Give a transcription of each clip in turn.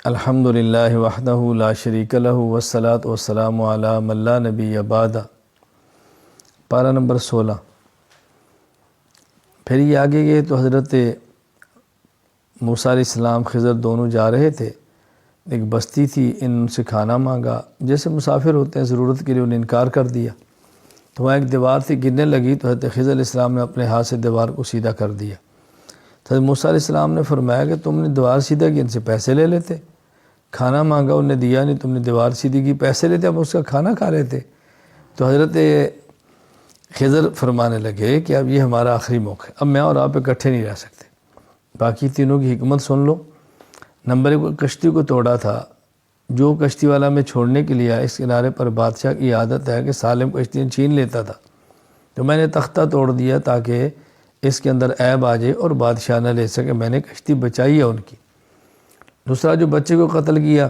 الحمد للہ وحدہ لا شریک لہ والصلاۃ والسلام علی من لا نبی بعدہ۔ پارہ نمبر 16۔ پھر یہ آگے گئے تو حضرت موسیٰ علیہ السلام خضر دونوں جا رہے تھے، ایک بستی تھی، ان سے کھانا مانگا، جیسے مسافر ہوتے ہیں ضرورت کے لیے انہیں انکار کر دیا، تو وہاں ایک دیوار تھی، گرنے لگی تو حضرت خضر علیہ السلام نے اپنے ہاتھ سے دیوار کو سیدھا کر دیا۔ حضرت موسیٰ علیہ السلام نے فرمایا کہ تم نے دیوار سیدھا کی، ان سے پیسے لے لیتے، کھانا مانگا انہیں دیا نہیں، تم نے دیوار سیدھی کی، پیسے لیتے، اب اس کا کھانا کھا رہے تھے۔ تو حضرت خضر فرمانے لگے کہ اب یہ ہمارا آخری موقع ہے، اب میں اور آپ اکٹھے نہیں رہ سکتے۔ باقی تینوں کی حکمت سن لو۔ نمبر 1، کشتی کو توڑا تھا، جو کشتی والا میں چھوڑنے کے لیے آیا، اس کنارے پر بادشاہ کی عادت ہے کہ سالم کشتیاں چھین لیتا تھا، تو میں نے تختہ توڑ دیا تاکہ اس کے اندر عیب آ جائے اور بادشاہ نہ لے سکے، میں نے کشتی بچائی ہے ان کی۔ دوسرا، جو بچے کو قتل کیا،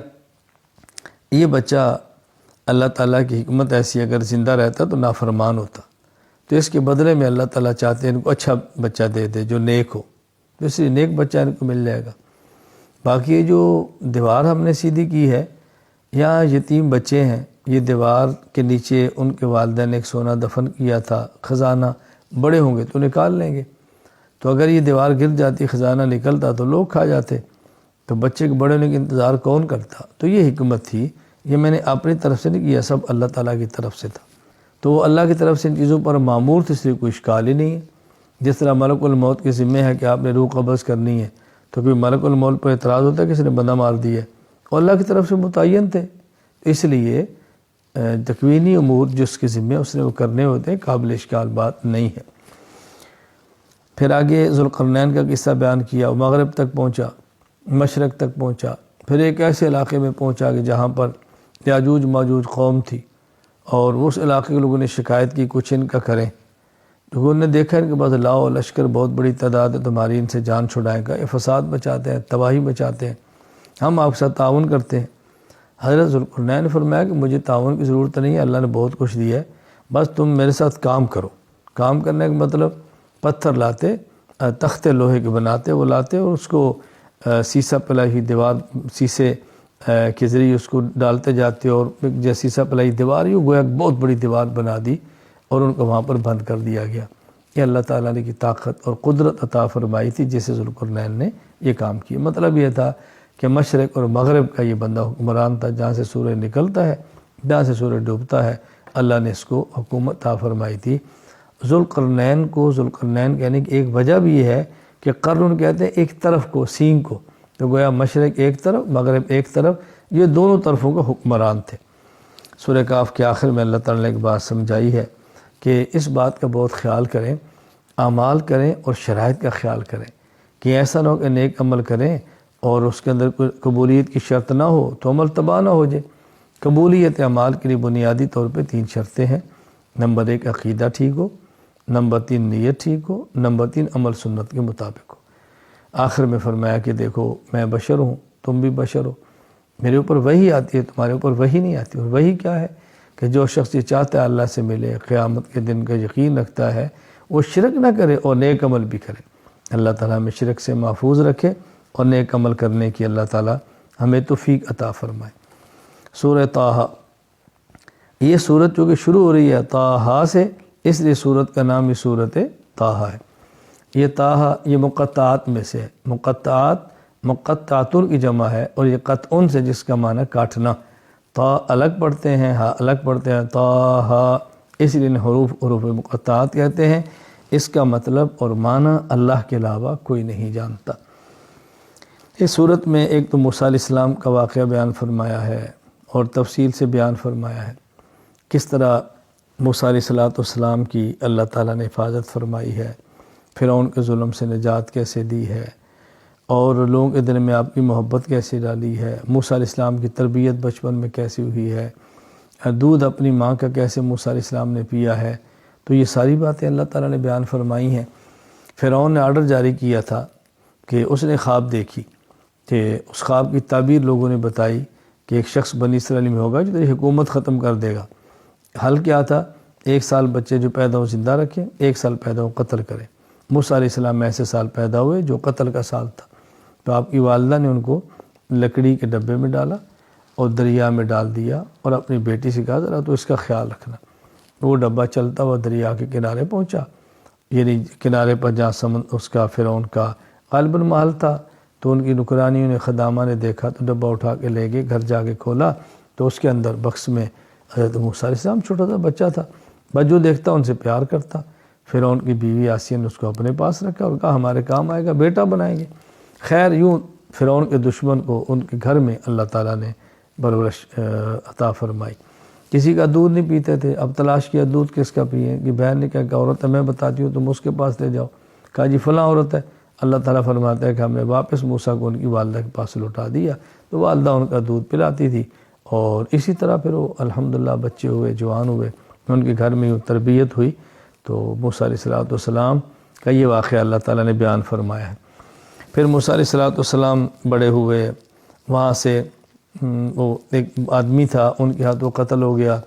یہ بچہ اللہ تعالیٰ کی حکمت ایسی، اگر زندہ رہتا تو نافرمان ہوتا، تو اس کے بدلے میں اللہ تعالیٰ چاہتے ہیں ان کو اچھا بچہ دے دے جو نیک ہو، تو اس لیے نیک بچہ ان کو مل جائے گا۔ باقی یہ جو دیوار ہم نے سیدھی کی ہے، یہاں یتیم بچے ہیں، یہ دیوار کے نیچے ان کے والدین نے ایک سونا دفن کیا تھا، خزانہ، بڑے ہوں گے تو نکال لیں گے، تو اگر یہ دیوار گر جاتی، خزانہ نکلتا تو لوگ کھا جاتے، تو بچے کے بڑے ہونے کا انتظار کون کرتا؟ تو یہ حکمت تھی، یہ میں نے اپنی طرف سے نہیں کیا، سب اللہ تعالیٰ کی طرف سے تھا، تو وہ اللہ کی طرف سے ان چیزوں پر معمور تھے، اس لیے کوئی اشکال ہی نہیں ہے۔ جس طرح ملک الموت کے ذمہ ہے کہ آپ نے روح قبض کرنی ہے، تو کوئی ملک الموت پر اعتراض ہوتا ہے کہ کسی نے بندہ مار دیا ہے، اور اللہ کی طرف سے متعین تھے، اس لیے تکوینی امور جس کے ذمہ اس نے وہ کرنے ہوتے ہیں، قابل اشکال بات نہیں ہے۔ پھر آگے ذوالقرنین کا قصہ بیان کیا، وہ مغرب تک پہنچا، مشرق تک پہنچا، پھر ایک ایسے علاقے میں پہنچا کہ جہاں پر یاجوج ماجوج قوم تھی، اور اس علاقے کے لوگوں نے شکایت کی کچھ ان کا کریں، تو انہوں نے دیکھا ان کے پاس لاؤ لشکر بہت بڑی تعداد ہے، تمہاری ان سے جان چھڑائیں گا، یہ فساد بچاتے ہیں، تباہی بچاتے ہیں، ہم آپ کے ساتھ تعاون کرتے ہیں۔ حضرت ذوالقرنین نے فرمایا کہ مجھے تعاون کی ضرورت نہیں ہے، اللہ نے بہت کچھ دیا ہے، بس تم میرے ساتھ کام کرو۔ کام کرنے کا مطلب پتھر لاتے، تختے لوہے کے بناتے، وہ لاتے اور اس کو سیسہ پلائی دیوار، سیسے کے ذریعے اس کو ڈالتے جاتے، اور جیسے سیسہ پلائی دیوار ہی گویا بہت بڑی دیوار بنا دی اور ان کو وہاں پر بند کر دیا گیا۔ یہ اللہ تعالیٰ نے کی طاقت اور قدرت عطا فرمائی تھی جس سے ذوالقرنین نے یہ کام کیا۔ مطلب یہ تھا کہ مشرق اور مغرب کا یہ بندہ حکمران تھا، جہاں سے سورج نکلتا ہے جہاں سے سورج ڈوبتا ہے، اللہ نے اس کو حکومت عطا فرمائی تھی۔ ذوالقرنین کو ذوالقرنین کہنے کی ایک وجہ بھی یہ ہے کہ قرن کہتے ہیں ایک طرف کو، سینگ کو، تو گویا مشرق ایک طرف، مغرب ایک طرف، یہ دونوں طرفوں کا حکمران تھے۔ سورہ کاف کے آخر میں اللہ تعالیٰ نے ایک بات سمجھائی ہے کہ اس بات کا بہت خیال کریں، اعمال کریں اور شرائط کا خیال کریں، کہ ایسا نہ ہو کہ نیک عمل کریں اور اس کے اندر کوئی قبولیت کی شرط نہ ہو تو عمل تباہ نہ ہو جائے۔ قبولیت اعمال کے لیے بنیادی طور پہ 3 شرطیں ہیں۔ نمبر 1، عقیدہ ٹھیک ہو، نمبر 3، نیت ٹھیک ہو، نمبر 3، عمل سنت کے مطابق ہو۔ آخر میں فرمایا کہ دیکھو میں بشر ہوں، تم بھی بشر ہو، میرے اوپر وحی آتی ہے، تمہارے اوپر وحی نہیں آتی۔ اور وحی کیا ہے کہ جو شخص یہ چاہتا ہے اللہ سے ملے، قیامت کے دن کا یقین رکھتا ہے، وہ شرک نہ کرے اور نیک عمل بھی کرے۔ اللہ تعالیٰ ہمیں شرک سے محفوظ رکھے اور نیک عمل کرنے کی اللہ تعالیٰ ہمیں توفیق عطا فرمائے۔ سورہ طٰہٰ، یہ سورت جو کہ شروع ہو رہی ہے طٰہٰ سے، اس لیے سورت کا نام یہ سورت طٰہٰ ہے۔ یہ طٰہٰ یہ مقطعات میں سے ہے، مقطعاتن کی جمع ہے، اور یہ قطعن سے جس کا معنی کاٹنا، طا الگ پڑھتے ہیں، ہا الگ پڑھتے ہیں، طٰہٰ، اس لیے حروف مقطعات کہتے ہیں۔ اس کا مطلب اور معنی اللہ کے علاوہ کوئی نہیں جانتا۔ اس صورت میں ایک تو موسیٰ علیہ السلام کا واقعہ بیان فرمایا ہے اور تفصیل سے بیان فرمایا ہے، کس طرح موسیٰ علیہ السلام کی اللہ تعالیٰ نے حفاظت فرمائی ہے، فرعون کے ظلم سے نجات کیسے دی ہے، اور لوگوں کے دل میں آپ کی محبت کیسے ڈالی ہے، موسیٰ علیہ السلام کی تربیت بچپن میں کیسی ہوئی ہے، دودھ اپنی ماں کا کیسے موسیٰ علیہ السلام نے پیا ہے، تو یہ ساری باتیں اللہ تعالیٰ نے بیان فرمائی ہیں۔ فرعون نے آرڈر جاری کیا تھا کہ اس نے خواب دیکھی، کہ اس خواب کی تعبیر لوگوں نے بتائی کہ ایک شخص بنی اسرائیل میں ہوگا جو تیری حکومت ختم کر دے گا۔ حل کیا تھا؟ 1 سال بچے جو پیدا ہو زندہ رکھیں، 1 سال پیدا ہو قتل کریں۔ موسیٰ علیہ السلام ایسے سال پیدا ہوئے جو قتل کا سال تھا، تو آپ کی والدہ نے ان کو لکڑی کے ڈبے میں ڈالا اور دریا میں ڈال دیا اور اپنی بیٹی سے کہا ذرا تو اس کا خیال رکھنا۔ وہ ڈبہ چلتا ہوا دریا کے کنارے پہنچا، یعنی کنارے پر جہاں اس کا فرعون کا غالباً محل تھا، تو ان کی نکرانیوں نے خدامہ نے دیکھا تو ڈبہ اٹھا کے لے گئے، گھر جا کے کھولا تو اس کے اندر بکس میں حضرت موسیٰ علیہ السلام، چھوٹا سا بچہ تھا، بس جو دیکھتا ان سے پیار کرتا۔ فرعون کی بیوی آسیہ نے اس کو اپنے پاس رکھا اور کہا ہمارے کام آئے گا، بیٹا بنائیں گے۔ خیر یوں فرعون کے دشمن کو ان کے گھر میں اللہ تعالیٰ نے پرورش عطا فرمائی۔ کسی کا دودھ نہیں پیتے تھے، اب تلاش کیا دودھ کس کا پئیں، کہ بہن نے کہا کہ عورت ہے، میں بتاتی ہوں تم اس کے پاس لے جاؤ، کہا جی فلاں عورت ہے۔ اللہ تعالیٰ فرماتا ہے کہ ہم نے واپس موسیٰ کو ان کی والدہ کے پاس لوٹا دیا، تو والدہ ان کا دودھ پلاتی تھی، اور اسی طرح پھر وہ الحمدللہ بچے ہوئے، جوان ہوئے، ان کے گھر میں یوں تربیت ہوئی۔ تو موسیٰ علیہ السلام کا یہ واقعہ اللہ تعالیٰ نے بیان فرمایا ہے۔ پھر موسیٰ علیہ السلام بڑے ہوئے، وہاں سے وہ ایک آدمی تھا، ان کے ہاتھوں قتل ہو گیا۔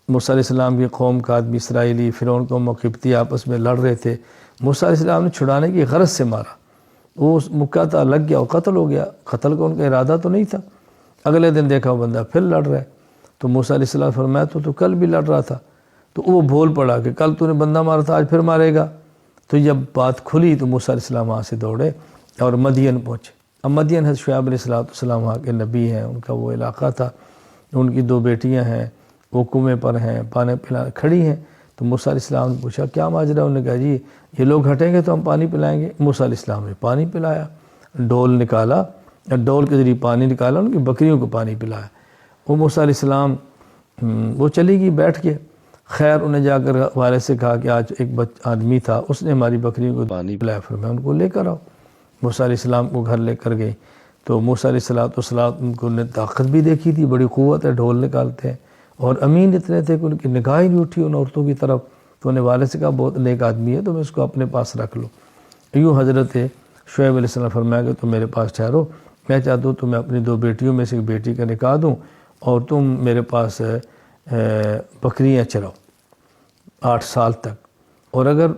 موسیٰ علیہ السلام کی قوم کا آدمی اسرائیلی فرعون قوم و قبطی آپس میں لڑ رہے تھے، موسیٰ علیہ السلام نے چھڑانے کی غرض سے مارا، وہ مکہ تھا، لگ گیا، وہ قتل ہو گیا۔ قتل کا ان کا ارادہ تو نہیں تھا۔ اگلے دن دیکھا وہ بندہ پھر لڑ رہا ہے، تو موسیٰ علیہ السلام فرمایا تو کل بھی لڑ رہا تھا، تو وہ بھول پڑا کہ کل تو نے بندہ مارا تھا، آج پھر مارے گا۔ تو جب بات کھلی تو موسیٰ علیہ السلام وہاں سے دوڑے اور مدین پہنچے۔ اب مدین حضرت شعیب علیہ السلام وہاں کے نبی ہیں، ان کا وہ علاقہ تھا، ان کی 2 بیٹیاں ہیں، وہ کنویں پر ہیں، پانی پلا کھڑی ہیں۔ تو موسیٰ علیہ السلام نے پوچھا کیا ماجرا، انہوں نے کہا جی یہ لوگ ہٹیں گے تو ہم پانی پلائیں گے۔ موسیٰ علیہ السلام نے پانی پلایا، ڈول نکالا، ڈول کے ذریعے پانی نکالا، ان کی بکریوں کو پانی پلایا۔ وہ موسیٰ علیہ السلام وہ چلی گئی بیٹھ کے۔ خیر انہیں جا کر والد سے کہا کہ آج ایک آدمی تھا، اس نے ہماری بکریوں کو پانی پلایا، فرمایا ان کو لے کر آؤ۔ موسیٰ علیہ السلام کو گھر لے کر گئی تو موسیٰ علیہ السلام کو نے طاقت بھی دیکھی تھی، بڑی قوت ہے، ڈھول نکالتے ہیں، اور امین اتنے تھے کہ ان کی نگاہ ہی نہیں اٹھی ان عورتوں کی طرف۔ تو انہیں والد سے کہا بہت نیک آدمی ہے، تو میں اس کو اپنے پاس رکھ لوں۔ یوں حضرت شعیب علیہ السلام فرمایا کہ تم میرے پاس ٹھہرو، میں چاہتا ہوں تمہیں اپنی 2 بیٹیوں میں سے ایک بیٹی کا نکاح دوں اور تم میرے پاس بکریاں چراؤ 8 سال تک، اور اگر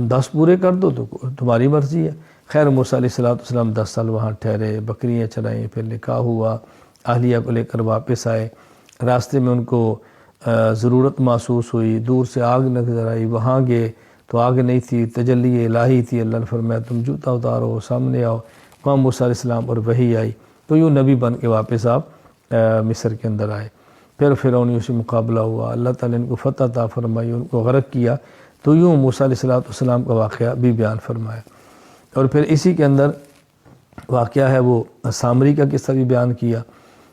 10 پورے کر دو تو تمہاری مرضی ہے۔ خیر موسیٰ علیہ السلام 10 سال وہاں ٹھہرے، بکریاں چرائیں، پھر نکاح ہوا، اہلیہ کو لے کر واپس آئے۔ راستے میں ان کو ضرورت محسوس ہوئی، دور سے آگ نظر آئی، وہاں گئے تو آگ نہیں تھی، تجلی الہی تھی۔ اللہ نے فرمایا تم جوتا اتارو، سامنے آؤ، وہاں موسیٰ علیہ السلام اور وحی آئی، تو یوں نبی بن کے واپس آپ مصر کے اندر آئے۔ پھر فرعونیوں سے مقابلہ ہوا، اللہ تعالیٰ نے ان کو فتح عطا فرمائی، ان کو غرق کیا۔ تو یوں موسیٰ علیہ السلام کا واقعہ بھی بیان فرمایا۔ اور پھر اسی کے اندر واقعہ ہے وہ سامری کا قصہ بھی بیان کیا۔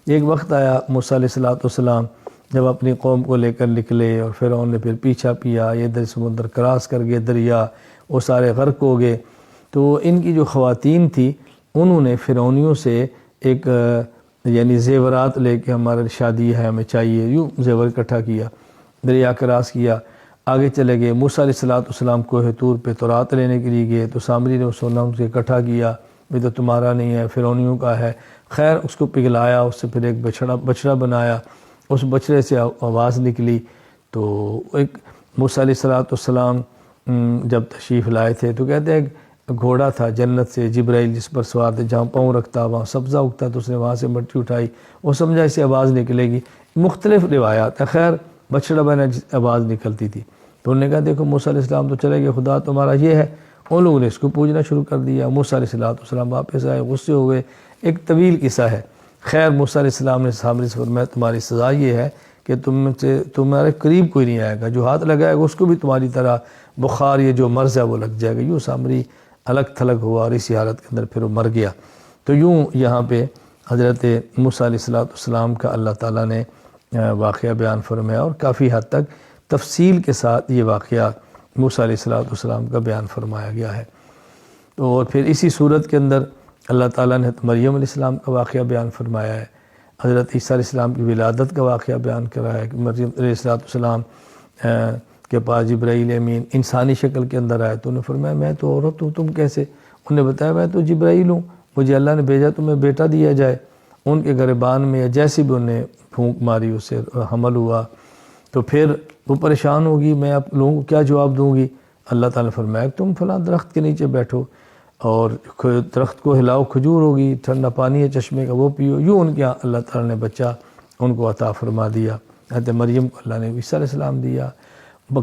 ایک وقت آیا موسیٰ علیہ السلام جب اپنی قوم کو لے کر نکلے، اور فرعون نے پھر پیچھا پیا، یہ ادھر سمندر کراس کر گئے دریا، وہ سارے غرق ہو گئے۔ تو ان کی جو خواتین تھی انہوں نے فرعونیوں سے ایک یعنی زیورات لے کے ہمارا شادی ہے ہمیں چاہیے، یوں زیور اکٹھا کیا، دریا کراس کیا، آگے چلے گئے۔ موسیٰ علیہ السلام کوہ طور پہ تورات لینے کے لیے گئے، تو سامری نے وہ سونا ان سے اکٹھا کیا، یہ تو تمہارا نہیں ہے، فرعونیوں کا ہے۔ خیر اس کو پگھلایا، اس سے پھر ایک بچڑا بنایا، اس بچڑے سے آواز نکلی۔ تو ایک موسیٰ علیہ السلام جب تشریف لائے تھے تو کہتے ہیں گھوڑا تھا جنت سے، جبرائیل جس پر سوار تھے، جہاں پاؤں رکھتا وہاں سبزہ اگتا، تو اس نے وہاں سے مٹی اٹھائی، وہ سمجھا اسے آواز نکلے گی۔ مختلف روایات ہیں، خیر بچڑا بنا آواز نکلتی تھی۔ تو انہوں نے کہا دیکھو موسیٰ علیہ السلام تو چلے گئے، خدا تمہارا یہ ہے۔ ان لوگوں نے اس کو پوجنا شروع کر دیا۔ موسیٰ علیہ السلام واپس آئے، غصے ہوئے، ایک طویل قصہ ہے۔ خیر موسیٰ علیہ السلام نے سامری سے فرمایا تمہاری سزا یہ ہے کہ تمہارے قریب کوئی نہیں آئے گا، جو ہاتھ لگائے گا اس کو بھی تمہاری طرح بخار یہ جو مرض ہے وہ لگ جائے گا۔ یوں سامری الگ تھلگ ہوا اور اسی حالت کے اندر پھر وہ مر گیا۔ تو یوں یہاں پہ حضرت موسیٰ علیہ السلام کا اللہ تعالیٰ نے واقعہ بیان فرمایا، اور کافی حد تک تفصیل کے ساتھ یہ واقعہ موسیٰ علیہ السلام کا بیان فرمایا گیا ہے۔ تو اور پھر اسی صورت کے اندر اللہ تعالیٰ نے مریم علیہ السلام کا واقعہ بیان فرمایا ہے، حضرت عیسیٰ علیہ السلام کی ولادت کا واقعہ بیان کرایا ہے کہ مریم علیہ السلام کے پاس جبرائیل امین انسانی شکل کے اندر آئے، تو انہوں نے فرمایا میں تو عورت ہوں، تم کیسے؟ انہوں نے بتایا میں تو جبرائیل ہوں، مجھے اللہ نے بھیجا تمہیں بیٹا دیا جائے۔ ان کے گریبان میں جیسی بھی انہیں پھونک ماری اس سے حمل ہوا۔ تو پھر وہ پریشان ہوگی، میں آپ لوگوں کو کیا جواب دوں گی؟ اللہ تعالیٰ نے فرمایا تم فلاں درخت کے نیچے بیٹھو، اور درخت کو ہلاؤ کھجور ہوگی، ٹھنڈا پانی ہے چشمے کا وہ پیو، یوں ان کے یہاں اللہ تعالیٰ نے بچہ ان کو عطا فرما دیا۔ حضرت مریم کو اللہ نے عیسیٰ علیہ السلام دیا۔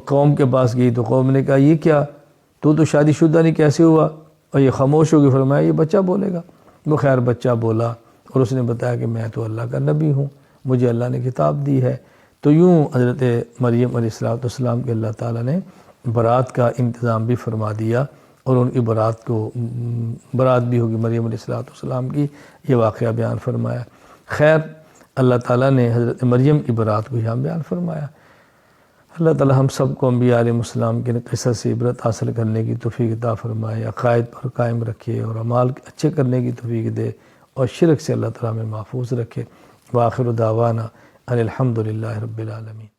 قوم کے پاس گئی تو قوم نے کہا یہ کیا، تو شادی شدہ نہیں، کیسے ہوا؟ اور یہ خاموش ہو گئی، فرمایا یہ بچہ بولے گا۔ وہ خیر بچہ بولا اور اس نے بتایا کہ میں تو اللہ کا نبی ہوں، مجھے اللہ نے کتاب دی ہے۔ تو یوں حضرت مریم علیہ السلام کے اللہ تعالیٰ نے برات کا انتظام بھی فرما دیا، اور ان کی برات بھی ہوگی مریم علیہ السلام کی، یہ واقعہ بیان فرمایا۔ خیر اللہ تعالیٰ نے حضرت مریم کی برات کو یہاں بیان فرمایا۔ اللہ تعالیٰ ہم سب کو انبیاء علیہ السلام کے قصص سے عبرت حاصل کرنے کی توفیق عطا فرمائے، عقائد پر قائم رکھے اور اعمال اچھے کرنے کی توفیق دے، اور شرک سے اللہ تعالیٰ میں محفوظ رکھے۔ وآخر دعوانا ان الحمد للہ رب العالمین۔